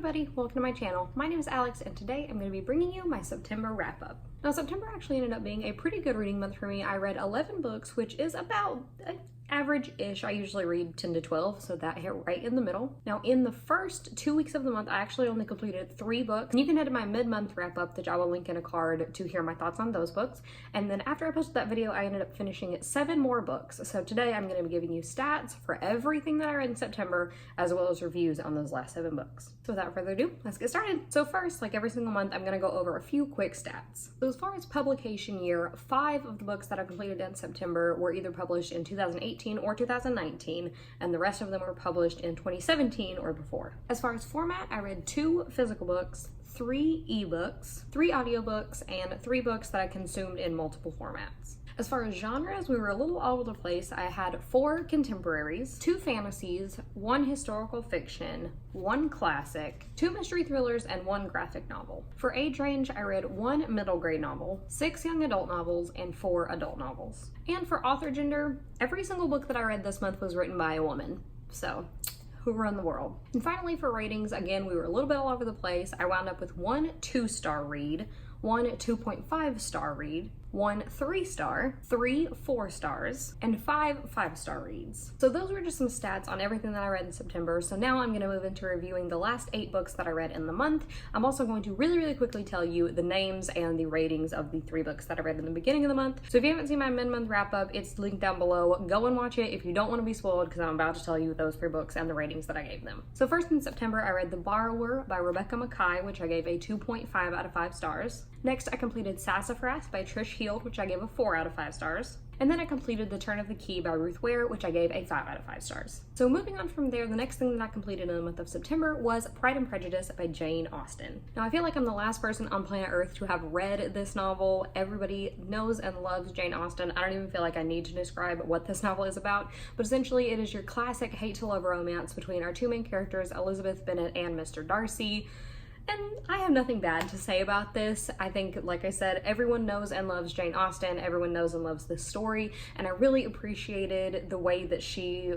everybody, welcome to my channel. My name is Alex and today I'm going to be bringing you my September wrap up. Now September actually ended up being a pretty good reading month for me. I read 11 books, which is about average-ish. I usually read 10 to 12, so that hit right in the middle. Now in the first 2 weeks of the month, I actually only completed 3 books. And you can head to my mid-month wrap-up, which I will link in a card to hear my thoughts on those books. And then after I posted that video, I ended up finishing 7 more books. So today I'm going to be giving you stats for everything that I read in September, as well as reviews on those last 7 books. So without further ado, let's get started. So first, like every single month, I'm going to go over a few quick stats. So as far as publication year, 5 of the books that I completed in September were either published in 2018 or 2019, and the rest of them were published in 2017 or before. As far as format, I read 2 physical books, 3 ebooks, 3 audiobooks, and 3 books that I consumed in multiple formats. As far as genres, we were a little all over the place. I had 4 contemporaries, 2 fantasies, 1 historical fiction, 1 classic, 2 mystery thrillers, and 1 graphic novel. For age range, I read 1 middle grade novel, 6 young adult novels, and 4 adult novels. And for author gender, every single book that I read this month was written by a woman. So, who run the world? And finally, for ratings, again, we were a little bit all over the place. I wound up with 1 2-star read, 1 2.5-star read, 1 3-star, 3 4 stars, and 5 5-star reads. So those were just some stats on everything that I read in September. So now I'm going to move into reviewing the last 8 books that I read in the month. I'm also going to really quickly tell you the names and the ratings of the 3 books that I read in the beginning of the month. So if you haven't seen my mid-month wrap-up, it's linked down below. Go and watch it if you don't want to be spoiled, because I'm about to tell you those 3 books and the ratings that I gave them. So first in September, I read The Borrower by Rebecca Makkai, which I gave a 2.5 out of 5 stars. Next, I completed Sassafras by Trish Heald, which I gave a 4 out of 5 stars. And then I completed The Turn of the Key by Ruth Ware, which I gave a 5 out of 5 stars. So moving on from there, the next thing that I completed in the month of September was Pride and Prejudice by Jane Austen. Now I feel like I'm the last person on planet Earth to have read this novel. Everybody knows and loves Jane Austen. I don't even feel like I need to describe what this novel is about, but essentially it is your classic hate-to-love romance between our 2 main characters, Elizabeth Bennet and Mr. Darcy. And I have nothing bad to say about this. I think, like I said, everyone knows and loves Jane Austen. Everyone knows and loves this story. And I really appreciated the way that she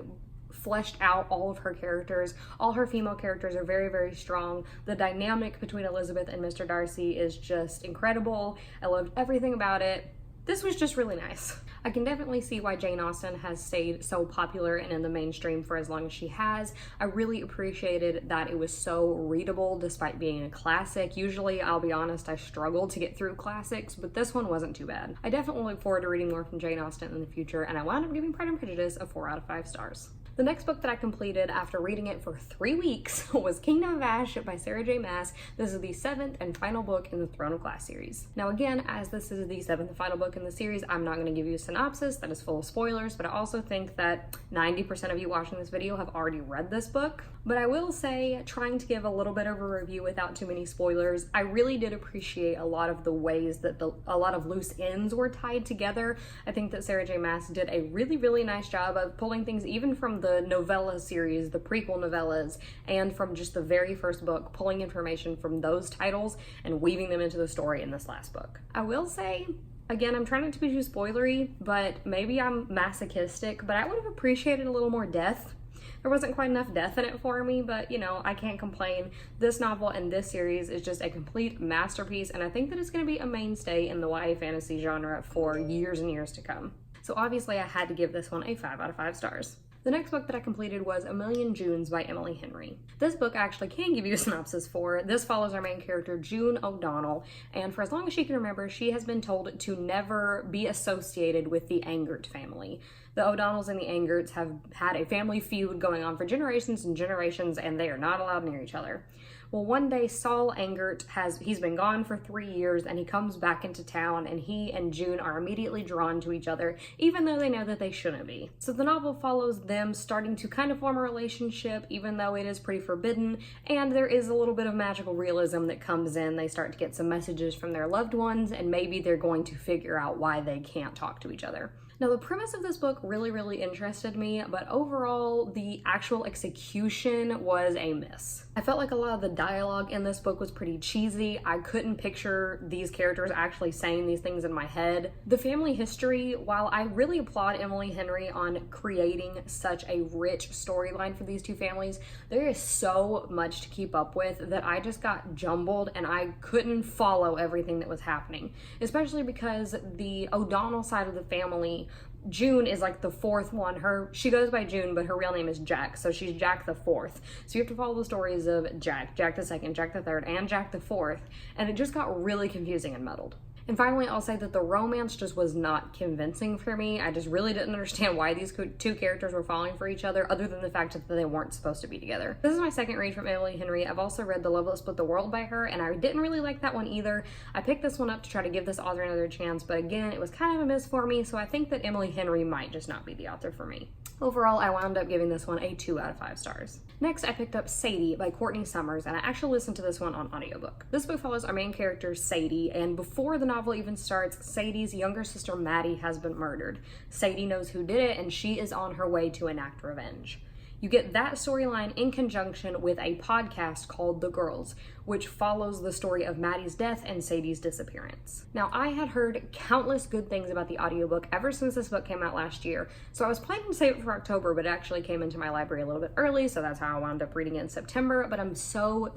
fleshed out all of her characters. All her female characters are very strong. The dynamic between Elizabeth and Mr. Darcy is just incredible. I loved everything about it. This was just really nice. I can definitely see why Jane Austen has stayed so popular and in the mainstream for as long as she has. I really appreciated that it was so readable despite being a classic. Usually, I'll be honest, I struggle to get through classics, but this one wasn't too bad. I definitely look forward to reading more from Jane Austen in the future, and I wound up giving Pride and Prejudice a 4 out of 5 stars. The next book that I completed after reading it for 3 weeks was Kingdom of Ash by Sarah J. Maas. This is the 7th and final book in the Throne of Glass series. Now again, as this is the 7th and final book in the series, I'm not going to give you a synopsis that is full of spoilers, but I also think that 90% of you watching this video have already read this book. But I will say, trying to give a little bit of a review without too many spoilers, I really did appreciate a lot of the ways that a lot of loose ends were tied together. I think that Sarah J. Maas did a really nice job of pulling things even from the novella series, the prequel novellas, and from just the very first book, pulling information from those titles and weaving them into the story in this last book. I will say, again, I'm trying not to be too spoilery, but maybe I'm masochistic, but I would have appreciated a little more death. There wasn't quite enough death in it for me, but you know, I can't complain. This novel and this series is just a complete masterpiece, and I think that it's going to be a mainstay in the YA fantasy genre for years and years to come. So obviously I had to give this one a 5 out of 5 stars. The next book that I completed was A Million Junes by Emily Henry. This book I actually can give you a synopsis for. This follows our main character, June O'Donnell, and for as long as she can remember, she has been told to never be associated with the Angert family. The O'Donnells and the Angerts have had a family feud going on for generations and generations, and they are not allowed near each other. Well, one day Saul Angert he's been gone for 3 years, and he comes back into town, and he and June are immediately drawn to each other, even though they know that they shouldn't be. So the novel follows them starting to kind of form a relationship, even though it is pretty forbidden, and there is a little bit of magical realism that comes in. They start to get some messages from their loved ones, and maybe they're going to figure out why they can't talk to each other. Now, the premise of this book really interested me, but overall, the actual execution was a miss. I felt like a lot of the dialogue in this book was pretty cheesy. I couldn't picture these characters actually saying these things in my head. The family history, while I really applaud Emily Henry on creating such a rich storyline for these two families, there is so much to keep up with that I just got jumbled and I couldn't follow everything that was happening, especially because the O'Donnell side of the family, June is like the fourth one. She goes by June, but her real name is Jack, so she's Jack the Fourth. So you have to follow the stories of Jack, Jack the Second, Jack the Third, and Jack the Fourth, and it just got really confusing and muddled. And finally, I'll say that the romance just was not convincing for me. I just really didn't understand why these two characters were falling for each other, other than the fact that they weren't supposed to be together. This is my second read from Emily Henry. I've also read The Love That Split the World by her, and I didn't really like that one either. I picked this one up to try to give this author another chance, but again, it was kind of a miss for me, so I think that Emily Henry might just not be the author for me. Overall, I wound up giving this one a 2 out of 5 stars. Next, I picked up Sadie by Courtney Summers, and I actually listened to this one on audiobook. This book follows our main character, Sadie, and before the novel even starts, Sadie's younger sister, Maddie, has been murdered. Sadie knows who did it, and she is on her way to enact revenge. You get that storyline in conjunction with a podcast called The Girls, which follows the story of Maddie's death and Sadie's disappearance. Now, I had heard countless good things about the audiobook ever since this book came out last year, so I was planning to save it for October, but it actually came into my library a little bit early, so that's how I wound up reading it in September, but I'm so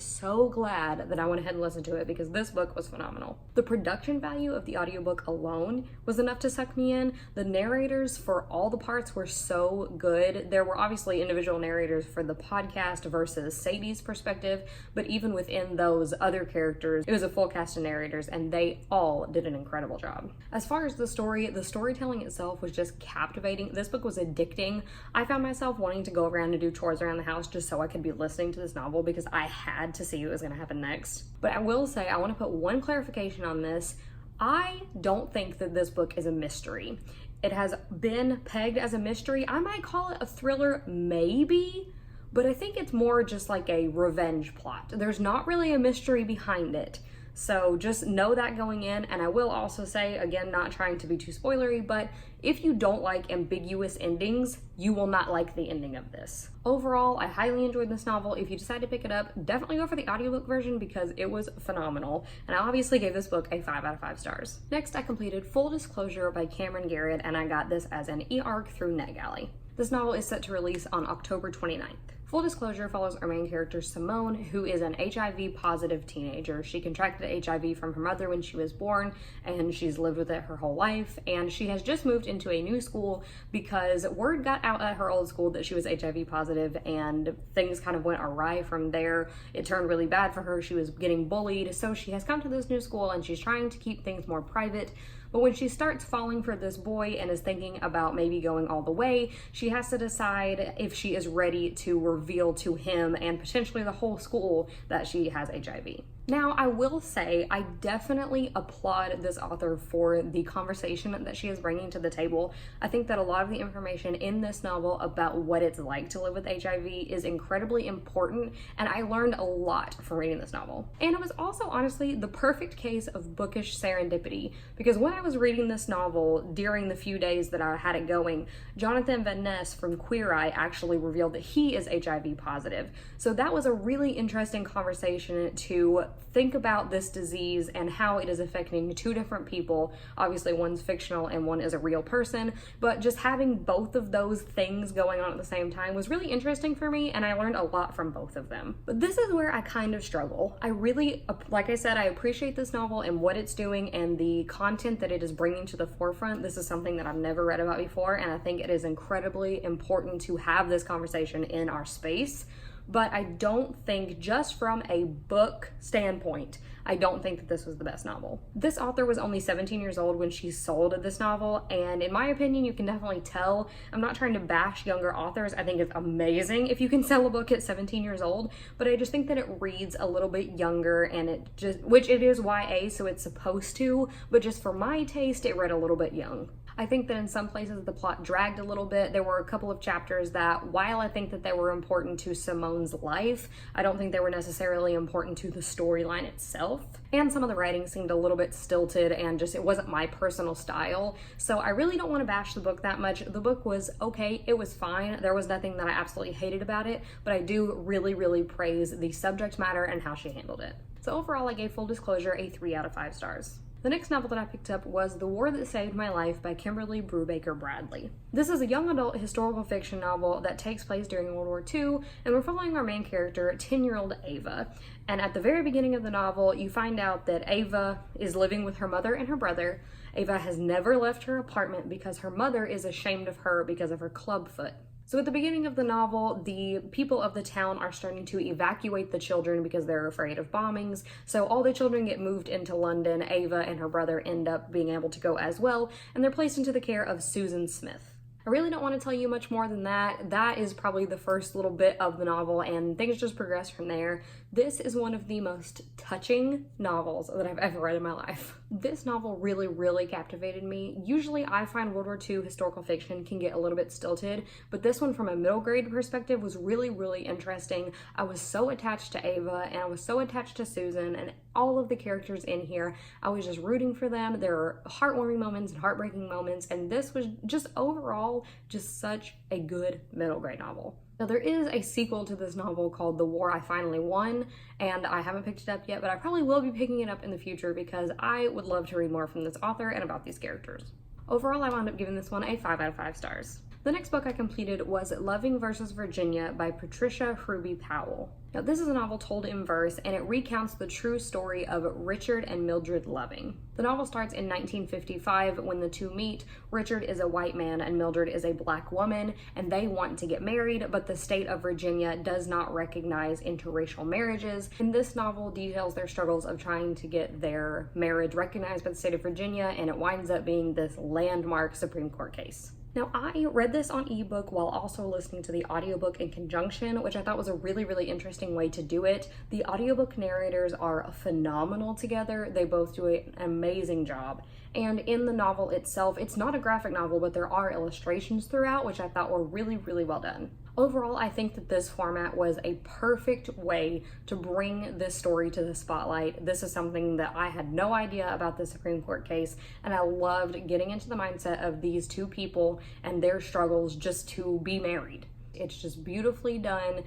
glad that I went ahead and listened to it because this book was phenomenal. The production value of the audiobook alone was enough to suck me in. The narrators for all the parts were so good. There were obviously individual narrators for the podcast versus Sadie's perspective, but even within those other characters, it was a full cast of narrators and they all did an incredible job. As far as the storytelling itself was just captivating. This book was addicting. I found myself wanting to go around and do chores around the house just so I could be listening to this novel because I had to see what was going to happen next. But I will say, I want to put one clarification on this. I don't think that this book is a mystery. It has been pegged as a mystery. I might call it a thriller, maybe, but I think it's more just like a revenge plot. There's not really a mystery behind it. So just know that going in. And I will also say, again, not trying to be too spoilery, but if you don't like ambiguous endings, you will not like the ending of this. Overall, I highly enjoyed this novel. If you decide to pick it up, definitely go for the audiobook version because it was phenomenal. And I obviously gave this book a 5 out of 5 stars. Next, I completed Full Disclosure by Cameron Garrett, and I got this as an e-arc through NetGalley. This novel is set to release on October 29th. Full Disclosure follows our main character, Simone, who is an HIV-positive teenager. She contracted HIV from her mother when she was born, and she's lived with it her whole life. And she has just moved into a new school because word got out at her old school that she was HIV positive, and things kind of went awry from there. It turned really bad for her. She was getting bullied, so she has come to this new school, and she's trying to keep things more private. But when she starts falling for this boy and is thinking about maybe going all the way, she has to decide if she is ready to reveal to him and potentially the whole school that she has HIV. Now, I will say I definitely applaud this author for the conversation that she is bringing to the table. I think that a lot of the information in this novel about what it's like to live with HIV is incredibly important, and I learned a lot from reading this novel. And it was also honestly the perfect case of bookish serendipity, because when I was reading this novel during the few days that I had it going, Jonathan Van Ness from Queer Eye actually revealed that he is HIV positive. So that was a really interesting conversation to think about this disease and how it is affecting two different people. Obviously, one's fictional and one is a real person, but just having both of those things going on at the same time was really interesting for me, and I learned a lot from both of them. But this is where I kind of struggle. I really, like I said, I appreciate this novel and what it's doing and the content that it is bringing to the forefront. This is something that I've never read about before, and I think it is incredibly important to have this conversation in our space. But I don't think, just from a book standpoint, I don't think that this was the best novel. This author was only 17 years old when she sold this novel, and in my opinion, you can definitely tell. I'm not trying to bash younger authors. I think it's amazing if you can sell a book at 17 years old, but I just think that it reads a little bit younger, and it just, which it is YA, so it's supposed to, but just for my taste, it read a little bit young. I think that in some places the plot dragged a little bit. There were a couple of chapters that, while I think that they were important to Simone's life, I don't think they were necessarily important to the storyline itself. And some of the writing seemed a little bit stilted and just, it wasn't my personal style. So I really don't want to bash the book that much. The book was okay, it was fine. There was nothing that I absolutely hated about it, but I do really, really praise the subject matter and how she handled it. So overall, I gave Full Disclosure a 3 out of 5 stars. The next novel that I picked up was The War That Saved My Life by Kimberly Brubaker Bradley. This is a young adult historical fiction novel that takes place during World War II, and we're following our main character, 10-year-old Ava. And at the very beginning of the novel, you find out that Ava is living with her mother and her brother. Ava has never left her apartment because her mother is ashamed of her because of her club foot. So at the beginning of the novel, the people of the town are starting to evacuate the children because they're afraid of bombings. So all the children get moved into London. Ava and her brother end up being able to go as well, and they're placed into the care of Susan Smith. I really don't want to tell you much more than that. That is probably the first little bit of the novel, and things just progress from there. This is one of the most touching novels that I've ever read in my life. This novel really, really captivated me. Usually I find World War II historical fiction can get a little bit stilted, but this one from a middle grade perspective was really, really interesting. I was so attached to Ava, and I was so attached to Susan, and all of the characters in here. I was just rooting for them. There were heartwarming moments and heartbreaking moments, and this was just overall just such a good middle grade novel. Now there is a sequel to this novel called The War I Finally Won, and I haven't picked it up yet, but I probably will be picking it up in the future because I would love to read more from this author and about these characters. Overall, I wound up giving this one a 5 out of 5 stars. The next book I completed was Loving vs. Virginia by Patricia Hruby Powell. Now this is a novel told in verse, and it recounts the true story of Richard and Mildred Loving. The novel starts in 1955 when the two meet. Richard is a white man and Mildred is a black woman, and they want to get married, but the state of Virginia does not recognize interracial marriages. And this novel details their struggles of trying to get their marriage recognized by the state of Virginia, and it winds up being this landmark Supreme Court case. Now, I read this on ebook while also listening to the audiobook in conjunction, which I thought was a really, really interesting way to do it. The audiobook narrators are phenomenal together. They both do an amazing job. And in the novel itself, it's not a graphic novel, but there are illustrations throughout, which I thought were really, really well done. Overall, I think that this format was a perfect way to bring this story to the spotlight. This is something that I had no idea about the Supreme Court case, and I loved getting into the mindset of these two people and their struggles just to be married. It's just beautifully done.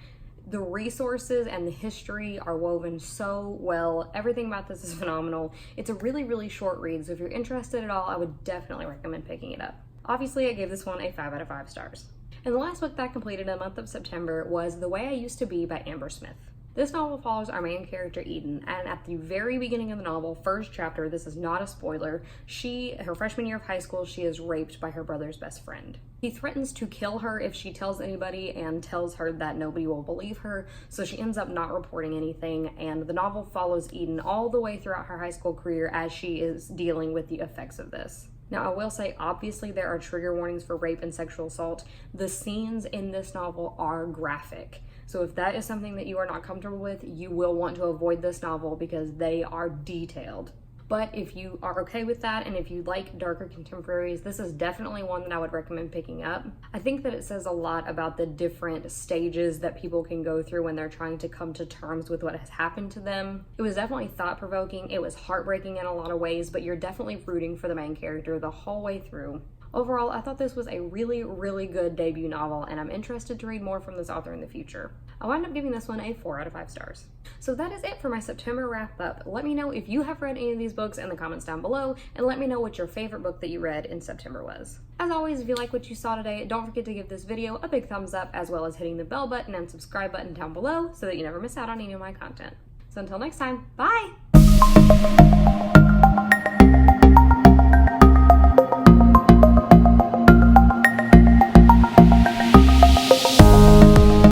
The resources and the history are woven so well. Everything about this is phenomenal. It's a really, really short read, so if you're interested at all, I would definitely recommend picking it up. Obviously, I gave this one a 5 out of 5 stars. And the last book that I completed in the month of September was The Way I Used to Be by Amber Smith. This novel follows our main character, Eden, and at the very beginning of the novel, first chapter, this is not a spoiler, her freshman year of high school, she is raped by her brother's best friend. He threatens to kill her if she tells anybody and tells her that nobody will believe her, so she ends up not reporting anything, and the novel follows Eden all the way throughout her high school career as she is dealing with the effects of this. Now, I will say, obviously, there are trigger warnings for rape and sexual assault. The scenes in this novel are graphic. So if that is something that you are not comfortable with, you will want to avoid this novel because they are detailed. But if you are okay with that, and if you like darker contemporaries, this is definitely one that I would recommend picking up. I think that it says a lot about the different stages that people can go through when they're trying to come to terms with what has happened to them. It was definitely thought-provoking. It was heartbreaking in a lot of ways, but you're definitely rooting for the main character the whole way through. Overall, I thought this was a really, really good debut novel, and I'm interested to read more from this author in the future. I wound up giving this one a 4 out of 5 stars. So that is it for my September wrap up. Let me know if you have read any of these books in the comments down below, and let me know what your favorite book that you read in September was. As always, if you like what you saw today, don't forget to give this video a big thumbs up, as well as hitting the bell button and subscribe button down below so that you never miss out on any of my content. So until next time, bye!